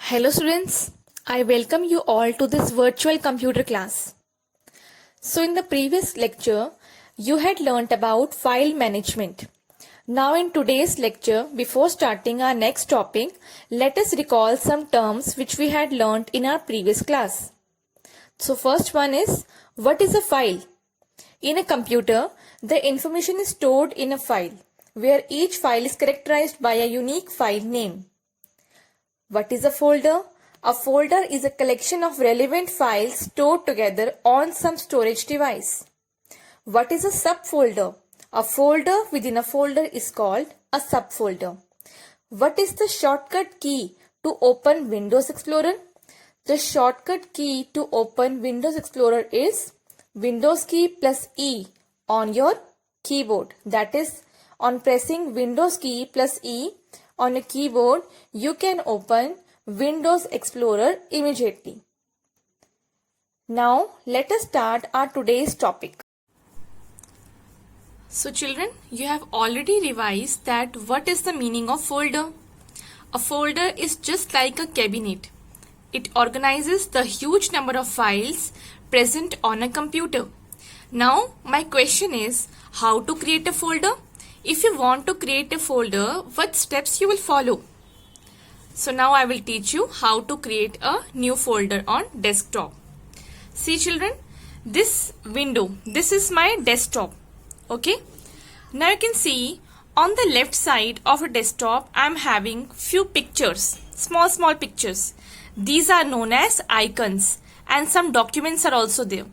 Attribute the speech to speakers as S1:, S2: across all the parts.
S1: Hello students, I welcome you all to this virtual computer class. So in the previous lecture, you had learnt about file management. Now in today's lecture, before starting our next topic, let us recall some terms which we had learnt in our previous class. So first one is, what is a file? In a computer, the information is stored in a file, where each file is characterized by a unique file name. What is a folder? A folder is a collection of relevant files stored together on some storage device. What is a subfolder? A folder within a folder is called a subfolder. What is the shortcut key to open Windows Explorer? The shortcut key to open Windows Explorer is Windows key plus E on your keyboard. That is, on pressing Windows key plus E on a keyboard, you can open Windows Explorer immediately. Now, let us start our today's topic. So children, you have already revised that what is the meaning of folder. A folder is just like a cabinet. It organizes the huge number of files present on a computer. Now, my question is, how to create a folder? If you want to create a folder, what steps you will follow? So now I will teach you how to create a new folder on desktop. See children, this window, this is my desktop. Okay. Now you can see on the left side of a desktop, I am having few pictures, small pictures. These are known as icons and some documents are also there.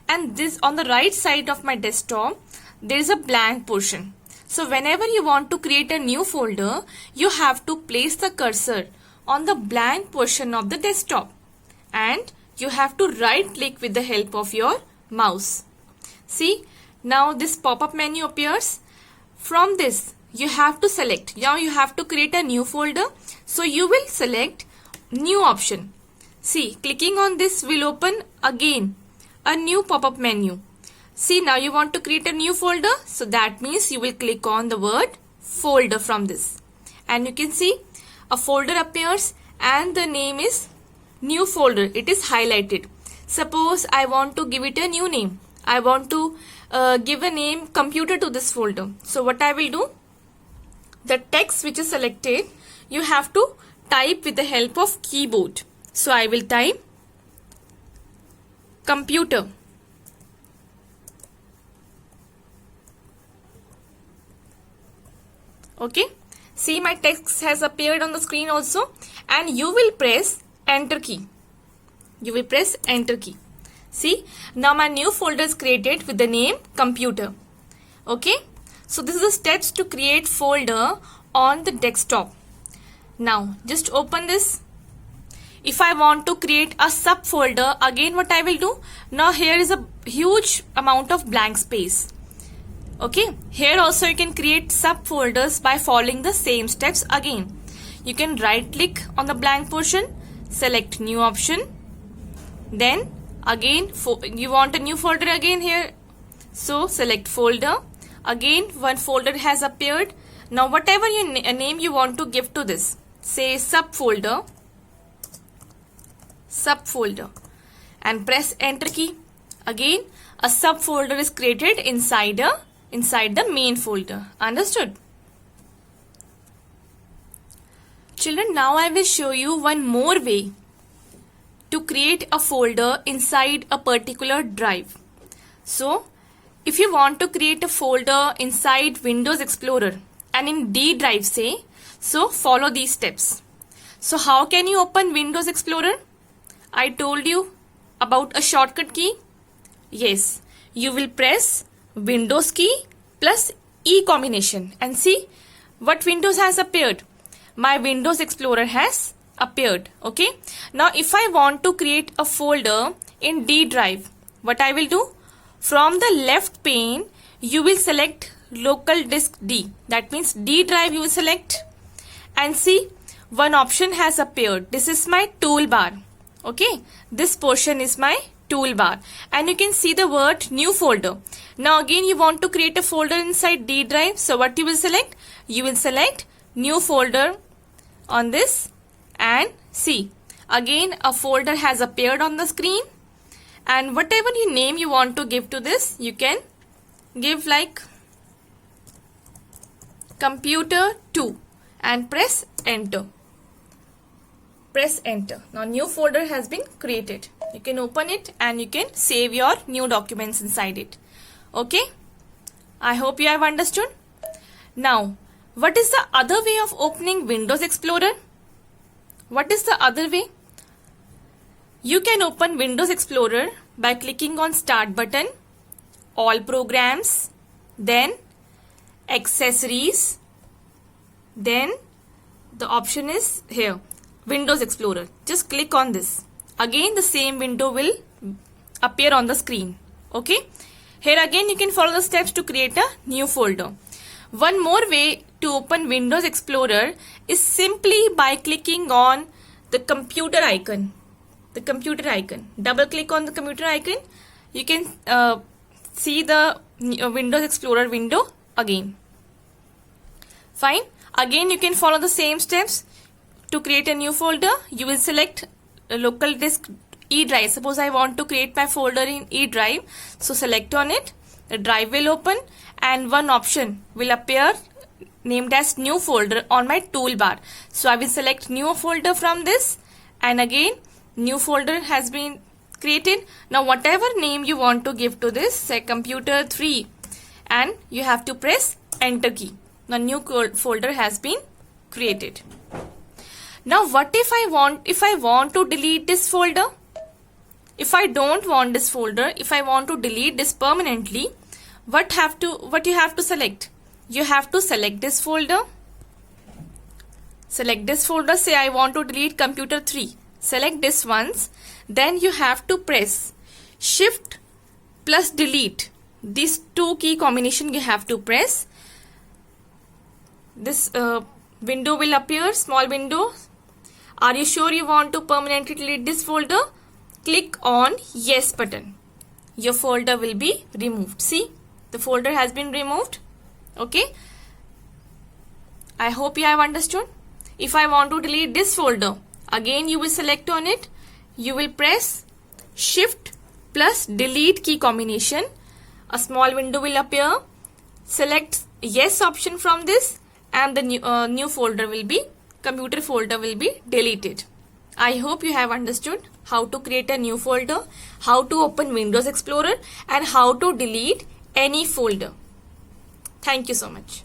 S1: And this on the right side of my desktop, there is a blank portion. So whenever you want to create a new folder, you have to place the cursor on the blank portion of the desktop and you have to right click with the help of your mouse. See, now this pop-up menu appears. From this, you have to select. Now you have to create a new folder. So you will select new option. See, clicking on this will open again a new pop-up menu. See, now you want to create a new folder. So that means you will click on the word folder from this. And you can see a folder appears and the name is new folder. It is highlighted. Suppose I want to give it a new name. I want to give a name computer to this folder. So what I will do? The text which is selected, you have to type with the help of keyboard. So I will type computer. Okay, see my text has appeared on the screen also and you will press enter key. You will press enter key. See, now my new folder is created with the name computer. Okay, so this is the steps to create folder on the desktop. Now just open this. If I want to create a subfolder, again what I will do? Now here is a huge amount of blank space. Okay, here also you can create subfolders by following the same steps again. You can right click on the blank portion, select new option. Then again, you want a new folder again here. So select folder. Again, one folder has appeared. Now whatever name you want to give to this, say subfolder, and press enter key. Again, a subfolder is created inside the main folder. Understood? Children, now I will show you one more way to create a folder inside a particular drive. So, if you want to create a folder inside Windows Explorer and in D drive say, so follow these steps. So how can you open Windows Explorer? I told you about a shortcut key. Yes, you will press Windows key plus E combination and see what Windows has appeared. My Windows Explorer has appeared. Okay. Now if I want to create a folder in D drive, what I will do? From the left pane, you will select local disk D. That means D drive you will select and see one option has appeared. This is my toolbar. Okay. This portion is my toolbar and you can see the word new folder. Now again you want to create a folder inside D drive. So what you will select? You will select new folder on this and see Again, a folder has appeared on the screen, and whatever name you want to give to this, you can give like computer 2 and press enter. Press enter. Now new folder has been created. You can open it and you can save your new documents inside it. Okay, I hope you have understood. Now, what is the other way of opening Windows Explorer? What is the other way? You can open Windows Explorer by clicking on Start button, All Programs, then Accessories, then the option is here, Windows Explorer. Just click on this. Again the same window will appear on the screen. Okay. Here again you can follow the steps to create a new folder. One more way to open Windows Explorer is simply by clicking on the computer icon. The computer icon. Double click on the computer icon. You can see the Windows Explorer window again. Fine. Again you can follow the same steps to create a new folder. You will select a local disk E drive. Suppose I want to create my folder in E drive. So select on it. The drive will open and one option will appear named as new folder on my toolbar. So I will select new folder from this, and again new folder has been created. Now whatever name you want to give to this, say computer 3, and you have to press enter key. Now new folder has been created. Now what if I want to delete this folder? If I don't want this folder, if I want to delete this permanently, what you have to select? You have to select this folder. Select this folder. Say I want to delete computer 3. Select this once. Then you have to press Shift plus Delete. These two key combination you have to press. This window will appear, small window. Are you sure you want to permanently delete this folder? Click on Yes button. Your folder will be removed. See, the folder has been removed. Okay. I hope you have understood. If I want to delete this folder, again you will select on it. You will press Shift plus Delete key combination. A small window will appear. Select Yes option from this, and the new folder will be, computer folder will be deleted. I hope you have understood how to create a new folder, how to open Windows Explorer, and how to delete any folder. Thank you so much.